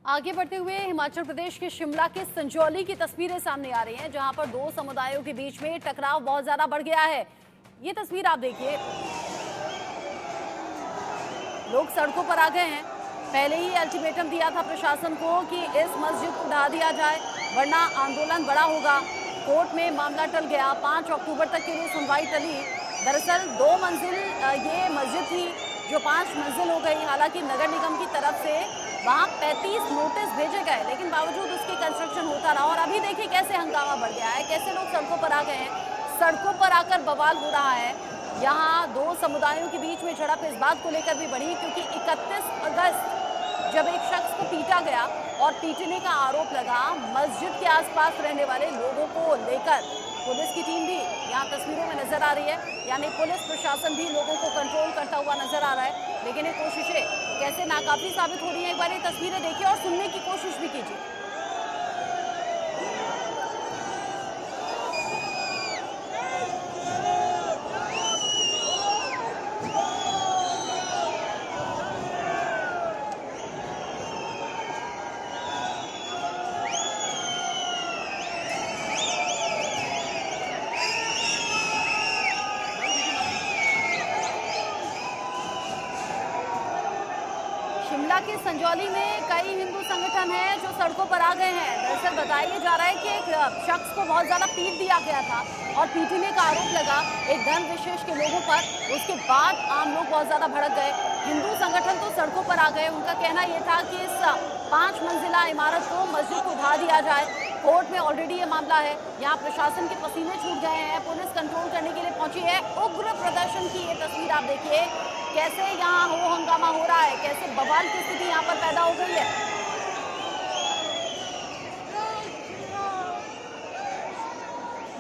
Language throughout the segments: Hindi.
आगे बढ़ते हुए हिमाचल प्रदेश के शिमला के संजौली की तस्वीरें सामने आ रही हैं, जहां पर दो समुदायों के बीच में टकराव बहुत ज्यादा बढ़ गया है। ये तस्वीर आप देखिए, लोग सड़कों पर आ गए हैं। पहले ही अल्टीमेटम दिया था प्रशासन को कि इस मस्जिद को ढा दिया जाए, वरना आंदोलन बड़ा होगा। कोर्ट में मामला टल गया। 5 अक्टूबर तक के लिए सुनवाई टली। दरअसल 2 मंजिल ये मस्जिद थी, जो 5 मंजिल हो गई। हालांकि नगर निगम की तरफ से वहाँ 35 नोटिस भेजे गए, लेकिन बावजूद उसकी कंस्ट्रक्शन होता रहा। और अभी देखिए कैसे हंगामा बढ़ गया है, कैसे लोग सड़कों पर आ गए हैं। सड़कों पर आकर बवाल हो रहा है। यहाँ दो समुदायों के बीच में झड़प इस बात को लेकर भी बढ़ी, क्योंकि 31 अगस्त जब एक शख्स को पीटा गया और पीटने का आरोप लगा, मस्जिद के आसपास रहने वाले लोगों को लेकर पुलिस की टीम भी यहाँ तस्वीरों में नजर आ रही है। यानी पुलिस प्रशासन भी लोगों को कंट्रोल करता हुआ नजर आ रहा है, लेकिन ये कोशिशें कैसे नाकाफी साबित हो रही है। एक बार ये तस्वीरें देखिए और सुनने की कोशिश भी कीजिए। शिमला के संजौली में कई हिंदू संगठन हैं जो सड़कों पर आ गए हैं। दरअसल बताया जा रहा है कि एक शख्स को बहुत ज्यादा पीट दिया गया था और पीटने का आरोप लगा एक धर्म विशेष के लोगों पर। उसके बाद आम लोग बहुत ज्यादा भड़क गए। हिंदू संगठन तो सड़कों पर आ गए। उनका कहना यह था कि इस 5 मंजिला इमारत को, मस्जिद को ढा दिया जाए। कोर्ट में ऑलरेडी ये मामला है। यहाँ प्रशासन के पसीने छूट गए हैं। पुलिस कंट्रोल करने के लिए पहुंची है। उग्र प्रदर्शन की ये तस्वीर आप देखिए, कैसे यहाँ हो हंगामा हो रहा है, कैसे बवाल की स्थिति यहाँ पर पैदा हो गई है।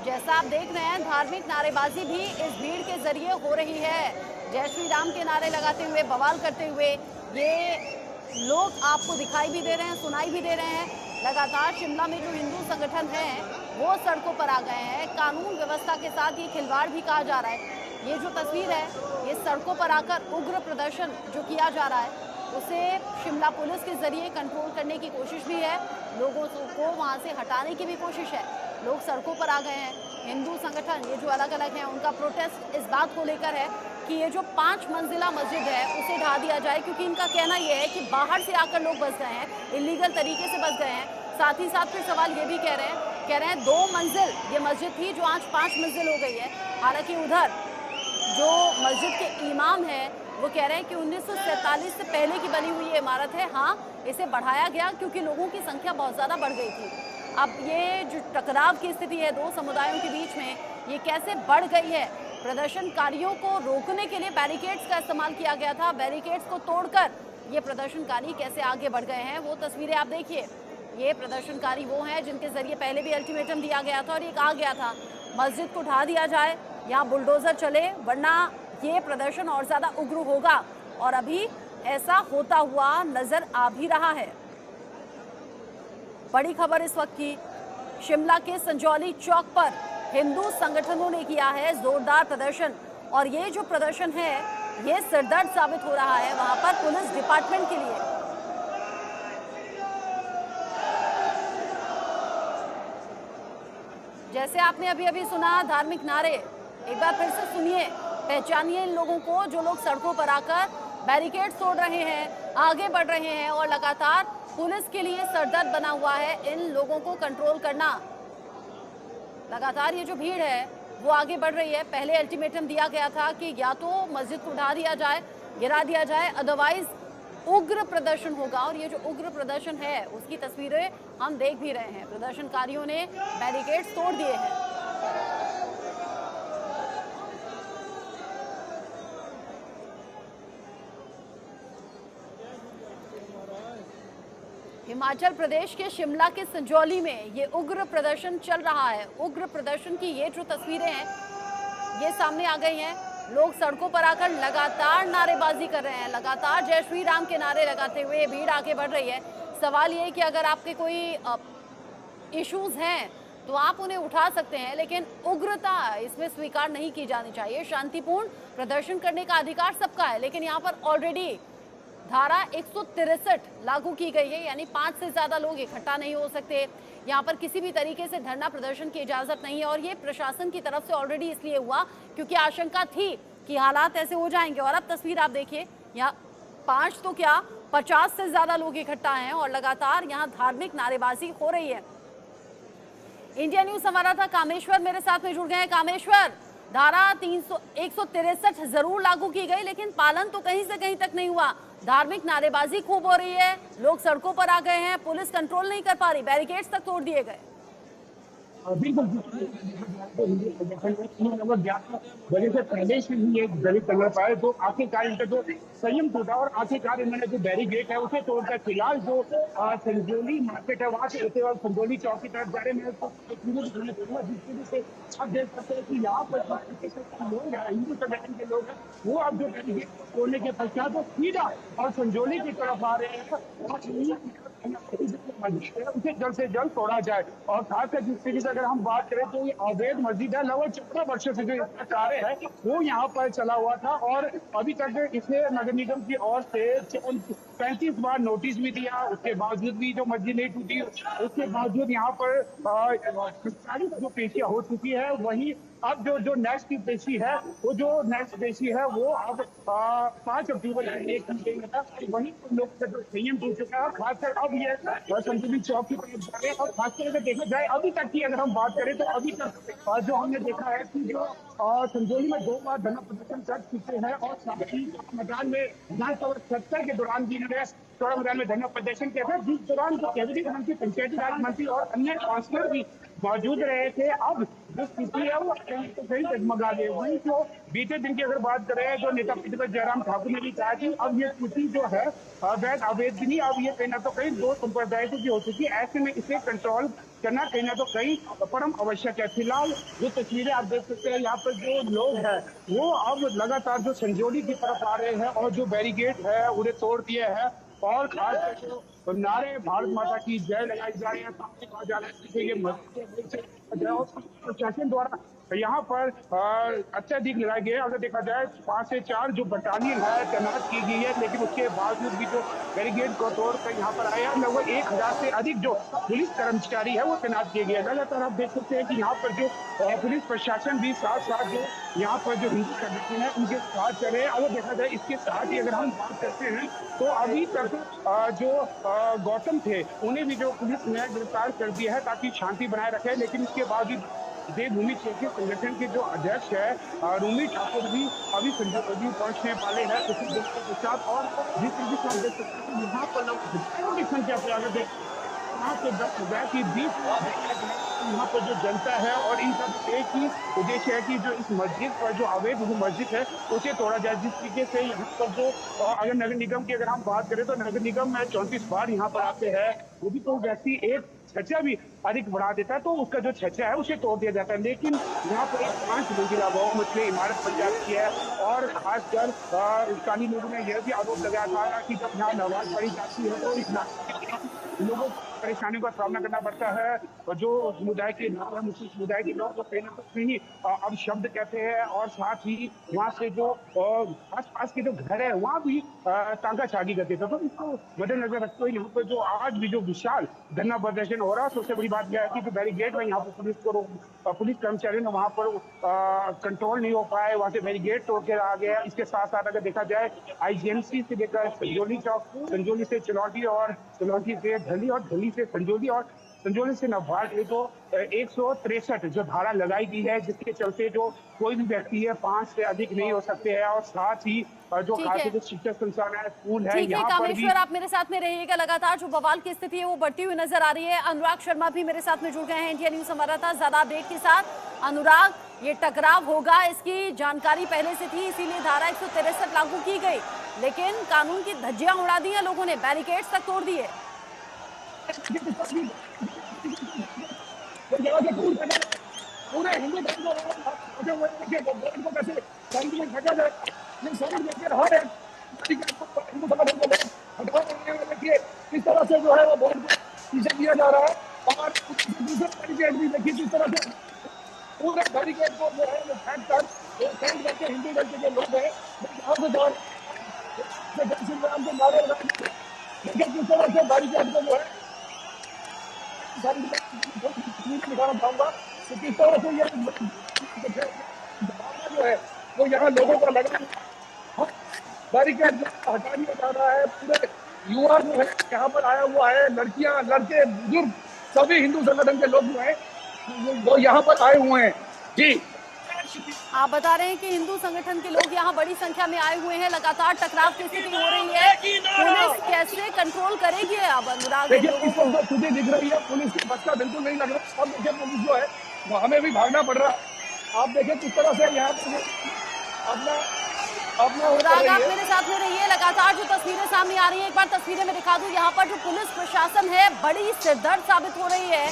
जैसा आप देख रहे हैं, धार्मिक नारेबाजी भी इस भीड़ के जरिए हो रही है। जय श्री राम के नारे लगाते हुए, बवाल करते हुए ये लोग आपको दिखाई भी दे रहे हैं, सुनाई भी दे रहे हैं। लगातार शिमला में जो हिंदू संगठन हैं वो सड़कों पर आ गए हैं। कानून व्यवस्था के साथ ये खिलवाड़ भी कहा जा रहा है। ये जो तस्वीर है, ये सड़कों पर आकर उग्र प्रदर्शन जो किया जा रहा है, उसे शिमला पुलिस के जरिए कंट्रोल करने की कोशिश भी है। लोगों को वहाँ से हटाने की भी कोशिश है। लोग सड़कों पर आ गए हैं। हिंदू संगठन ये जो अलग अलग हैं, उनका प्रोटेस्ट इस बात को लेकर है कि ये जो 5 मंजिला मस्जिद है उसे ढा दिया जाए, क्योंकि इनका कहना यह है कि बाहर से आकर लोग बस गए हैं, इलीगल तरीके से बस गए हैं। साथ ही साथ फिर सवाल ये भी कह रहे हैं 2 मंजिल ये मस्जिद थी, जो आज 5 मंजिल हो गई है। हालांकि उधर जो मस्जिद के इमाम हैं वो कह रहे हैं कि 1947 से पहले की बनी हुई ये इमारत है। हाँ, इसे बढ़ाया गया क्योंकि लोगों की संख्या बहुत ज़्यादा बढ़ गई थी। अब ये जो टकराव की स्थिति है दो समुदायों के बीच में, ये कैसे बढ़ गई है। प्रदर्शनकारियों को रोकने के लिए बैरिकेड्स का इस्तेमाल किया गया था। बैरिकेड्स को तोड़कर ये प्रदर्शनकारी कैसे आगे बढ़ गए हैं, वो तस्वीरें आप देखिए। ये प्रदर्शनकारी वो हैं जिनके जरिए पहले भी अल्टीमेटम दिया गया था और ये कहा गया था मस्जिद को ढा दिया जाए, यहाँ बुलडोजर चले, वरना ये प्रदर्शन और ज़्यादा उग्र होगा। और अभी ऐसा होता हुआ नजर आ भी रहा है। बड़ी खबर इस वक्त की, शिमला के संजौली चौक पर हिंदू संगठनों ने किया है जोरदार प्रदर्शन। और ये जो प्रदर्शन है ये सिरदर्द साबित हो रहा है वहां पर पुलिस डिपार्टमेंट के लिए। जैसे आपने अभी अभी सुना धार्मिक नारे, एक बार फिर से सुनिए, पहचानिए इन लोगों को जो लोग सड़कों पर आकर बैरिकेड तोड़ रहे हैं, आगे बढ़ रहे हैं। और लगातार पुलिस के लिए सरदर्द बना हुआ है इन लोगों को कंट्रोल करना। लगातार ये जो भीड़ है वो आगे बढ़ रही है। पहले अल्टीमेटम दिया गया था कि या तो मस्जिद को ढा दिया जाए, गिरा दिया जाए, अदरवाइज उग्र प्रदर्शन होगा। और ये जो उग्र प्रदर्शन है उसकी तस्वीरें हम देख भी रहे हैं। प्रदर्शनकारियों ने बैरिकेड्स तोड़ दिए हैं। हिमाचल प्रदेश के शिमला के संजौली में ये उग्र प्रदर्शन चल रहा है। उग्र प्रदर्शन की ये जो तस्वीरें हैं ये सामने आ गई हैं। लोग सड़कों पर आकर लगातार नारेबाजी कर रहे हैं, लगातार जय श्री राम के नारे लगाते हुए भीड़ आगे बढ़ रही है। सवाल ये है कि अगर आपके कोई इश्यूज हैं तो आप उन्हें उठा सकते हैं, लेकिन उग्रता इसमें स्वीकार नहीं की जानी चाहिए। शांतिपूर्ण प्रदर्शन करने का अधिकार सबका है, लेकिन यहाँ पर ऑलरेडी धारा 163 लागू की गई है, यानी 5 से ज्यादा लोग इकट्ठा नहीं हो सकते। यहाँ पर किसी भी तरीके से धरना प्रदर्शन की इजाजत नहीं है, और ये प्रशासन की तरफ से ऑलरेडी इसलिए हुआ क्योंकि आशंका थी कि हालात ऐसे हो जाएंगे। और अब तस्वीर आप देखिए, यहाँ 5 तो क्या 50 से ज्यादा लोग इकट्ठा हैं और लगातार यहाँ धार्मिक नारेबाजी हो रही है। इंडिया न्यूज संवाददाता कामेश्वर मेरे साथ में जुड़ गए हैं। कामेश्वर, धारा 163 जरूर लागू की गई, लेकिन पालन तो कहीं से कहीं तक नहीं हुआ। धार्मिक नारेबाजी खूब हो रही है, लोग सड़कों पर आ गए हैं, पुलिस कंट्रोल नहीं कर पा रही, बैरिकेड्स तक तोड़ दिए गए। बिल्कुल वजह से पहले से ही एक दलित संघर्ष पाए, तो आखिरकार इनका जो संयम टूटा और आखिरकार इन्होंने जो बैरिकेड है उसे तोड़कर फिलहाल जो संजौली मार्केट है वहां से होते हुए संजौली चौक की तरफ जा रहे हैं। जिसकी वजह से आप देख सकते हैं कि यहाँ पर लोग हैं, हिंदू संगठन के लोग हैं, वो अब जो बैरिकेड तोड़ने के पश्चात वो सीधा और संजौली की तरफ आ रहे हैं उसे जल्द से जल्द तोड़ा जाए। और खासकर जिस तरीके से अगर हम बात करें तो ये अवैध मस्जिद है, लगभग 14 वर्षों से जो कार्य है वो यहाँ पर चला हुआ था, और अभी तक इसे नगर निगम की ओर से 35 बार नोटिस भी दिया, उसके बावजूद भी जो मस्जिद नहीं टूटी, उसके बावजूद यहाँ पर जो पेशियां हो चुकी है। वही अब जो नेक्स्ट की पेशी है वो अब 5 अक्टूबर वही लोग का जो संयम टूट चुका है। खासकर अब ये संजौली चौक की तरफ जा रहे हैं, और खासकर अगर देखा जाए अभी तक की अगर हम बात करें तो अभी तक जो हमने देखा है कि जो संजौली में 2 बार धरना प्रदर्शन कर चुके हैं, और साथ ही मैदान में विधानसभा सत्र के दौरान भी इन्होंने चौड़ा मैदान में धरना प्रदर्शन किया था, जिस दौरान जो कैबिनेट मंत्री, पंचायती राज मंत्री और अन्य काउंसलर भी मौजूद रहे थे। अब जो स्थिति है वो कहीं डगमगा गई। वही जो बीते दिन की अगर बात करें तो नेता प्रतिपक्ष जयराम ठाकुर ने भी कहा कि अब ये स्थिति जो है अवैध नहीं, अब ये कहीं ना तो कहीं दो संप्रदायों की हो चुकी है। ऐसे में इसे कंट्रोल करना कहीं ना तो कहीं परम आवश्यक है। फिलहाल जो तस्वीरें आप देख सकते हैं, यहाँ पर जो लोग हैं वो अब लगातार जो संजौली की तरफ आ रहे हैं, और जो बैरिकेड है उन्हें तोड़ दिए हैं, और खास तो नारे भारत माता की जय लगाई जा रही है। सामने कहा जा रहा है ये प्रशासन द्वारा यहाँ पर अत्यधिक लगाए गए। अगर देखा जाए 5 से 4 जो बटालियन है तैनात की गई है, लेकिन उसके बावजूद भी जो बैरिकेड को तोड़कर यहाँ पर आया, लगभग 1000 से अधिक जो पुलिस कर्मचारी है वो तैनात किए गए। लगातार आप देख सकते हैं कि यहाँ पर जो पुलिस प्रशासन भी साथ साथ जो यहाँ पर जो हिंदू संगठन है उनके साथ चले। अगर देखा जाए इसके साथ ही अगर हम बात करते हैं तो अभी तक जो गौतम थे उन्हें भी जो पुलिस ने गिरफ्तार कर दिया है ताकि शांति बनाए रखे, लेकिन इसके बावजूद देवभूमि क्षेत्रीय संगठन के जो अध्यक्ष है रूमी ठाकुर भी अभी संजौली पहुंचने वाले हैं कुछ देर के साथ। और जिस तरीके से आप देख सकते हैं यहाँ पर लोग की संख्या पे अगर देख कि 20 यहाँ पर जो जनता है, और इनका एक ही उद्देश्य है कि जो इस मस्जिद पर जो अवैध मस्जिद है उसे तोड़ा जाए। जिस तरीके से यहाँ पर जो अगर नगर निगम की अगर हम बात करें तो नगर निगम में 34 बार यहाँ पर आते हैं, वो भी तो व्यक्ति एक छज्जा भी अधिक बढ़ा देता है तो उसका जो छज्जा है उसे तोड़ दिया जाता है। लेकिन यहाँ पर एक 5 मंजिला बहुमंजिला इमारत बन जाती है, और खासकर स्थानीय लोगों ने यह भी आरोप लगाया था कि जब यहाँ नमाज पढ़ी जाती है तो इस लोगों को परेशानियों का सामना करना पड़ता है। और जो समुदाय के लोग हैं, मुस्लिम समुदाय के लोग, तो कहीं ना कहीं अब शब्द कहते हैं, और साथ ही वहाँ से जो आस-पास के जो घर है वहाँ भी तांगा छागी करते थे। तो इसको मद्देनजर रखते हुए यहाँ पर जो आज भी जो विशाल धरना प्रदर्शन हो रहा है, सबसे बड़ी बात यह है कि जो बैरिकेड में यहाँ पर पुलिस कर्मचारियों ने वहाँ पर कंट्रोल नहीं हो पाए, वहाँ से बैरिकेड तोड़ के आ गया। इसके साथ साथ अगर देखा जाए IGMC से लेकर संजौली चौक, संजौली से चिलौटी, और चिलौटी से ढली, और ढली से संजौली, और संजौली से नवाज, तो 163 जो धारा लगाई गई है, जिसके चलते जो कोई भी व्यक्ति है 5 से अधिक नहीं हो सकते हैं। और साथ ही जो खास जो शिक्षक संस्थान है, स्कूल है, यहाँ कामेश्वर आप मेरे साथ में रहिएगा। लगातार जो बवाल की स्थिति है वो बढ़ती हुई नजर आ रही है। अनुराग शर्मा भी मेरे साथ में जुड़ गए हैं, इंडिया न्यूज संवाददाता, ज्यादा अपडेट के साथ। अनुराग, ये टकराव होगा इसकी जानकारी पहले से थी, इसीलिए धारा 163 लागू की गई, लेकिन कानून की धज्जियां उड़ा दी है लोगों ने, बैरिकेड्स तक तोड़ दिए। पूरे हिंदू धर्म को कैसे फेंका जाए, देखिए इस तरह से जो है वो बोर्ड को पीछे किया जा रहा है, और दूसरे बैरिकेड भी देखिए किस तरह से पूरे बैरिकेड को जो है वो फेंक करके हिंदू धर्म के जो लोग हैं यहाँ से जय श्री राम के नारे लगाए। देखिए किस तरह से बैरिकेड को जो है दिखाना चाहूंगा कि किस तरह से ये भावना जो है वो यहाँ लोगों को लगा बैरिकेड हटा दिया जा रहा है। पूरे युवा जो है यहाँ पर आया हुआ है, लड़कियां, लड़के, बुजुर्ग, सभी हिंदू संगठन के लोग जो है वो यहाँ पर आए हुए हैं। जी, आप बता रहे हैं कि हिंदू संगठन के लोग यहाँ बड़ी संख्या में आए हुए हैं, लगातार टकराव की स्थिति हो रही है, पुलिस कैसे कंट्रोल करेगी अब अनुराग? देखिए इस वक्त खुद ही दिख रही है, पुलिस की बस का बिल्कुल नहीं लग रहा। अब देखिए पुलिस जो है वो हमें भी भागना पड़ रहा है। आप देखिए किस तरह से यहाँ पर अपना अनुराग आप मेरे साथ में रहिए, लगातार जो तस्वीरें सामने आ रही हैं एक बार तस्वीरें में दिखा दूं। यहाँ पर जो पुलिस प्रशासन है बड़ी सिरदर्द साबित हो रही है।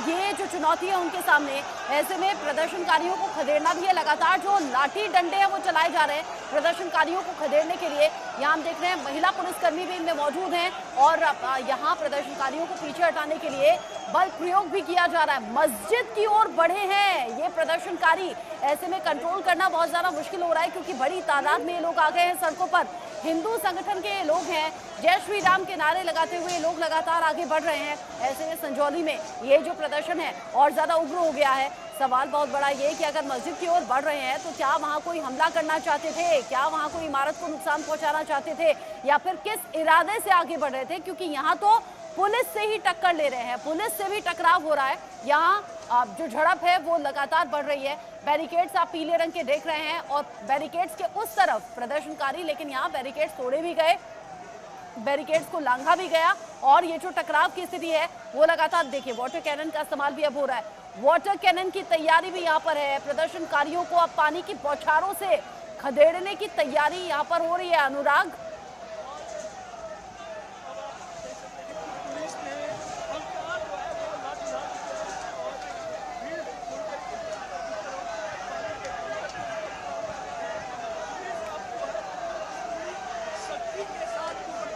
ये जो चुनौती है उनके सामने, ऐसे में प्रदर्शनकारियों को खदेड़ना भी है। लगातार जो लाठी डंडे हैं वो चलाए जा रहे हैं प्रदर्शनकारियों को खदेड़ने के लिए। यहाँ हम देख रहे हैं महिला पुलिसकर्मी भी इनमें मौजूद हैं और यहाँ प्रदर्शनकारियों को पीछे हटाने के लिए बल प्रयोग भी किया जा रहा है। मस्जिद की ओर बढ़े हैं ये प्रदर्शनकारी, ऐसे में कंट्रोल करना बहुत ज्यादा मुश्किल हो रहा है क्योंकि बड़ी तादाद में ये लोग आ गए हैं सड़कों पर। हिंदू संगठन के लोग हैं, जय श्री राम के नारे लगाते हुए लोग लगातार आगे बढ़ रहे हैं। ऐसे में संजौली में ये जो प्रदर्शन है और ज्यादा उग्र हो गया है। सवाल बहुत बड़ा ये कि अगर मस्जिद की ओर बढ़ रहे हैं तो क्या वहां कोई हमला करना चाहते थे, क्या वहां कोई इमारत को नुकसान पहुंचाना चाहते थे, या फिर किस इरादे से आगे बढ़ रहे थे? क्योंकि यहाँ तो पुलिस से ही टक्कर ले रहे हैं, पुलिस से भी टकराव हो रहा है। यहाँ जो झड़प है वो लगातार बढ़ रही है। बैरिकेड्स आप पीले रंग के देख रहे हैं और बैरिकेड्स के उस तरफ प्रदर्शनकारी, लेकिन यहाँ बैरिकेड्स तोड़े भी गए, बैरिकेड्स को लांघा भी गया और ये जो टकराव की स्थिति है वो लगातार देखिए वाटर कैनन का इस्तेमाल भी अब हो रहा है। वाटर कैनन की तैयारी भी यहाँ पर है। प्रदर्शनकारियों को अब पानी की बौछारों से खदेड़ने की तैयारी यहाँ पर हो रही है। अनुराग,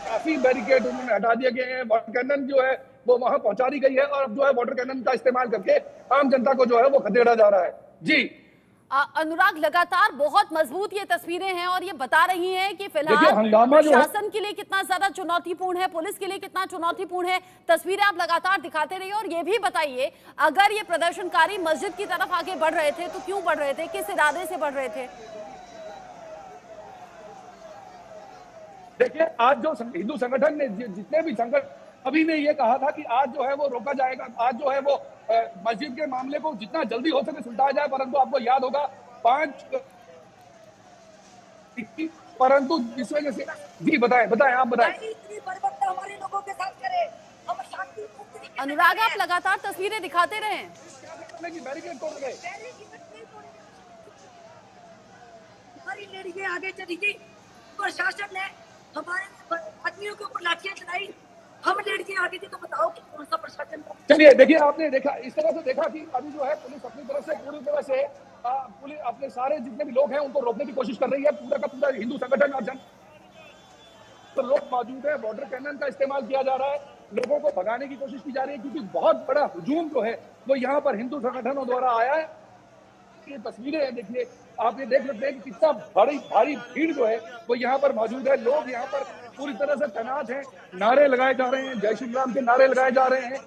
काफी बैरिकेड उन्होंने हटा दिए गए हैं। वाटर कैनन जो है वो वहां पहुंचा दी गई है और अब जो है वाटर कैनन का इस्तेमाल करके आम जनता को जो है वो खदेड़ा जा रहा है। जी अनुराग, लगातार बहुत मजबूत ये तस्वीरें हैं और ये बता रही हैं कि फिलहाल हंगामा जो है प्रशासन के लिए कितना ज्यादा चुनौतीपूर्ण है, पुलिस के लिए कितना चुनौतीपूर्ण है। तस्वीरें आप लगातार दिखाते रहिए और ये भी बताइए, अगर ये प्रदर्शनकारी मस्जिद की तरफ आगे बढ़ रहे थे तो क्यों बढ़ रहे थे, किस इरादे से बढ़ रहे थे? देखिए आज जो हिंदू संगठन ने जितने भी संगठन अभी ने ये कहा था कि आज जो है वो रोका जाएगा, आज जो है वो मस्जिद के मामले को जितना जल्दी हो सके सुलझाया जाए। परंतु आपको याद होगा 5 परंतु जिस वजह से जी बताएं आप बताएं। हमारे लोगों के साथ करें, हम शांति अनुराग आप लगातार तस्वीरें दिखाते रहें। बैरिकेड तोड़ गए, हमारी लड़कियां आगे चली गई, प्रशासन ने हमारे आदमियों के ऊपर लाठियां चलाई, हम लड़कियां आगे थी। तो बताओ कि कौन सा प्रशासन? चलिए देखिए आपने देखा इस तरह से देखा कि अभी जो है पुलिस अपनी तरफ से पूरी तरह से पुलिस अपने सारे जितने भी लोग हैं उनको रोकने की कोशिश कर रही है। पूरा का पूरा हिंदू संगठन और जन तो लोग मौजूद है। वाटर कैनन का इस्तेमाल किया जा रहा है, लोगों को भगाने की कोशिश की जा रही है क्योंकि बहुत बड़ा हुजूम जो है वो यहाँ पर हिंदू संगठनों द्वारा आया है। ये तस्वीरें हैं, देखिए आप ये देख सकते हैं कि कितना भारी भीड़ जो है वो यहाँ पर मौजूद है। लोग यहाँ पर पूरी तरह से तैनात हैं, नारे लगाए जा रहे हैं, जय श्री राम के नारे लगाए जा रहे हैं।